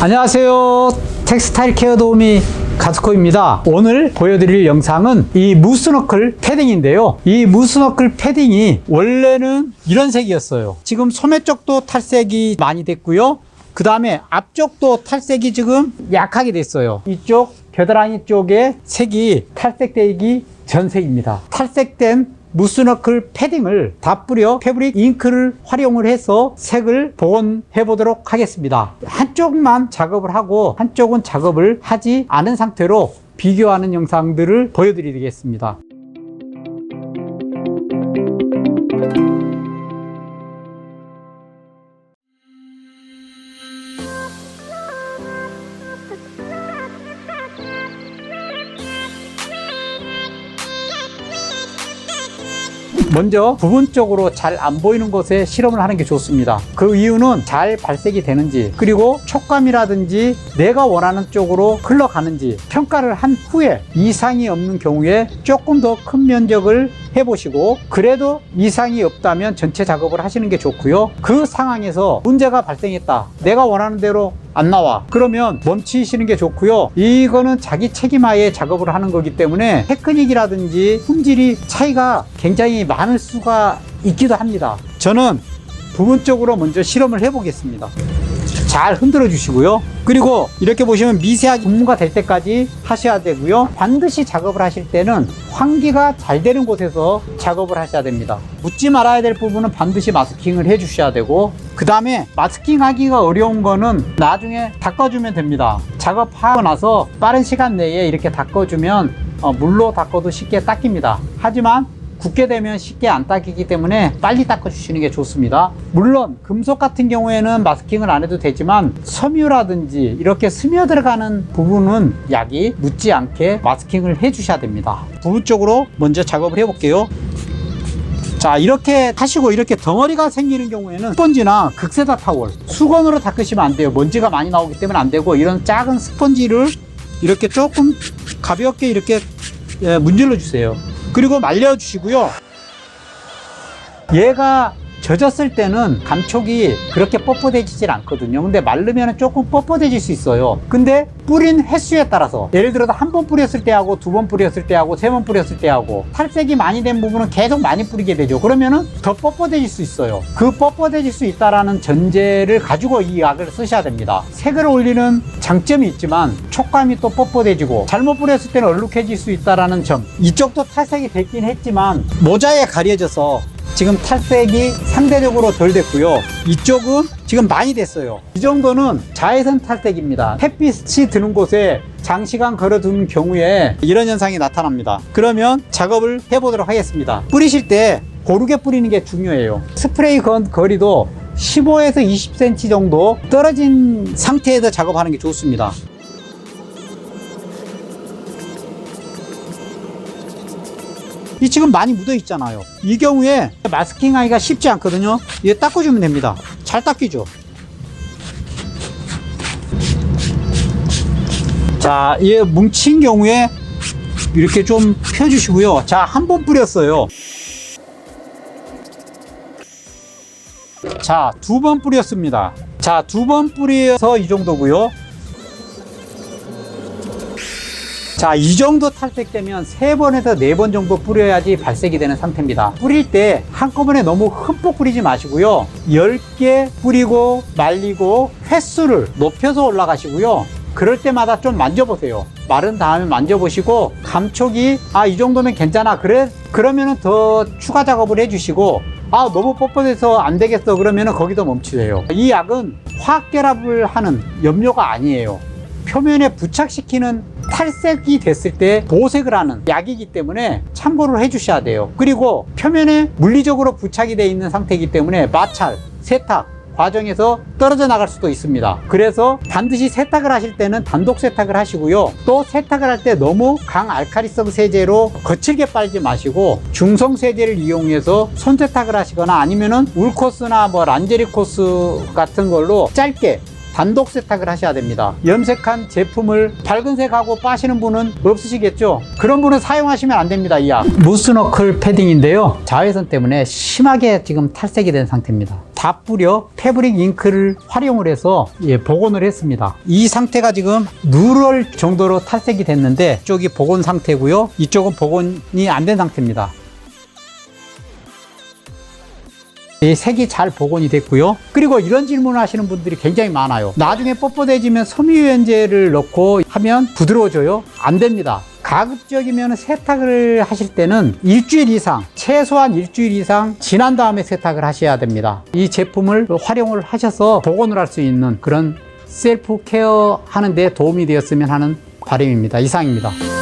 안녕하세요. 텍스타일 케어 도우미 가스코입니다. 오늘 보여드릴 영상은 이 무스너클 패딩인데요. 이 무스너클 패딩이 원래는 이런 색이었어요. 지금 소매 쪽도 탈색이 많이 됐고요. 그 다음에 앞쪽도 탈색이 지금 약하게 됐어요. 이쪽 겨드랑이 쪽에 색이 탈색되기 전색입니다. 탈색된 무스너클 패딩을 다 뿌려 패브릭 잉크를 활용을 해서 색을 복원해 보도록 하겠습니다. 한쪽만 작업을 하고 한쪽은 작업을 하지 않은 상태로 비교하는 영상들을 보여드리겠습니다. 먼저 부분적으로 잘 안 보이는 곳에 실험을 하는 게 좋습니다. 그 이유는 잘 발색이 되는지, 그리고 촉감이라든지 내가 원하는 쪽으로 흘러가는지 평가를 한 후에 이상이 없는 경우에 조금 더 큰 면적을 해보시고, 그래도 이상이 없다면 전체 작업을 하시는 게 좋고요. 그 상황에서 문제가 발생했다, 내가 원하는 대로 안 나와, 그러면 멈추시는 게 좋고요. 이거는 자기 책임하에 작업을 하는 거기 때문에 테크닉이라든지 품질이 차이가 굉장히 많을 수가 있기도 합니다. 저는 부분적으로 먼저 실험을 해 보겠습니다. 잘 흔들어 주시고요. 그리고 이렇게 보시면 미세하게 분무가 될 때까지 하셔야 되고요. 반드시 작업을 하실 때는 환기가 잘 되는 곳에서 작업을 하셔야 됩니다. 묻지 말아야 될 부분은 반드시 마스킹을 해 주셔야 되고, 그 다음에 마스킹 하기가 어려운 거는 나중에 닦아주면 됩니다. 작업하고 나서 빠른 시간 내에 이렇게 닦아주면 물로 닦아도 쉽게 닦입니다. 하지만 굳게 되면 쉽게 안 닦이기 때문에 빨리 닦아주시는 게 좋습니다. 물론 금속 같은 경우에는 마스킹을 안 해도 되지만 섬유라든지 이렇게 스며 들어가는 부분은 약이 묻지 않게 마스킹을 해 주셔야 됩니다. 부분적으로 먼저 작업을 해 볼게요. 자, 이렇게 하시고 이렇게 덩어리가 생기는 경우에는 스펀지나 극세사 타월, 수건으로 닦으시면 안 돼요. 먼지가 많이 나오기 때문에 안 되고, 이런 작은 스펀지를 이렇게 조금 가볍게 이렇게 문질러 주세요. 그리고 말려주시고요. 얘가 젖었을 때는 감촉이 그렇게 뻣뻣해지질 않거든요. 근데 마르면 조금 뻣뻣해질 수 있어요. 근데 뿌린 횟수에 따라서, 예를 들어서 한 번 뿌렸을 때 하고 두 번 뿌렸을 때 하고 세 번 뿌렸을 때 하고, 탈색이 많이 된 부분은 계속 많이 뿌리게 되죠. 그러면은 더 뻣뻣해질 수 있어요. 그 뻣뻣해질 수 있다라는 전제를 가지고 이 약을 쓰셔야 됩니다. 색을 올리는 장점이 있지만 촉감이 또 뻣뻣해지고, 잘못 뿌렸을 때는 얼룩해질 수 있다라는 점. 이쪽도 탈색이 됐긴 했지만 모자에 가려져서 지금 탈색이 상대적으로 덜 됐고요. 이쪽은 지금 많이 됐어요. 이 정도는 자외선 탈색입니다. 햇빛이 드는 곳에 장시간 걸어두는 경우에 이런 현상이 나타납니다. 그러면 작업을 해보도록 하겠습니다. 뿌리실 때 고르게 뿌리는 게 중요해요. 스프레이 거리도 15에서 20cm 정도 떨어진 상태에서 작업하는 게 좋습니다. 이 지금 많이 묻어 있잖아요. 이 경우에 마스킹 하기가 쉽지 않거든요. 이거 닦아주면 됩니다. 잘 닦이죠. 자, 얘 뭉친 경우에 이렇게 좀 펴주시고요. 자, 한 번 뿌렸어요. 자, 두 번 뿌렸습니다. 자, 두 번 뿌려서 이 정도고요. 자, 이 정도 탈색되면 3번에서 4번 정도 뿌려야지 발색이 되는 상태입니다. 뿌릴 때 한꺼번에 너무 흠뻑 뿌리지 마시고요. 10개 뿌리고 말리고 횟수를 높여서 올라가시고요. 그럴 때마다 좀 만져보세요. 마른 다음에 만져보시고, 감촉이 이 정도면 괜찮아, 그러면은 더 추가 작업을 해주시고, 너무 뻣뻣해서 안 되겠어 그러면은 거기서 멈추세요. 이 약은 화학 결합을 하는 염료가 아니에요. 표면에 부착시키는, 탈색이 됐을 때 도색을 하는 약이기 때문에 참고를 해 주셔야 돼요. 그리고 표면에 물리적으로 부착이 되어 있는 상태이기 때문에 마찰, 세탁 과정에서 떨어져 나갈 수도 있습니다. 그래서 반드시 세탁을 하실 때는 단독 세탁을 하시고요. 또 세탁을 할 때 너무 강알칼리성 세제로 거칠게 빨지 마시고 중성 세제를 이용해서 손 세탁을 하시거나, 아니면은 울코스나 란제리코스 같은 걸로 짧게 단독 세탁을 하셔야 됩니다. 염색한 제품을 밝은색하고 빠시는 분은 없으시겠죠? 그런 분은 사용하시면 안 됩니다. 이 약 무스너클 패딩인데요, 자외선 때문에 심하게 지금 탈색이 된 상태입니다. 다 뿌려 패브릭 잉크를 활용을 해서 복원을 했습니다. 이 상태가 지금 누럴 정도로 탈색이 됐는데 이쪽이 복원 상태고요. 이쪽은 복원이 안 된 상태입니다. 이 색이 잘 복원이 됐고요. 그리고 이런 질문을 하시는 분들이 굉장히 많아요. 나중에 뻣뻣해지면 섬유유연제를 넣고 하면 부드러워져요? 안 됩니다. 가급적이면 세탁을 하실 때는 일주일 이상, 최소한 일주일 이상 지난 다음에 세탁을 하셔야 됩니다. 이 제품을 활용을 하셔서 복원을 할 수 있는 그런 셀프 케어 하는 데 도움이 되었으면 하는 바람입니다. 이상입니다.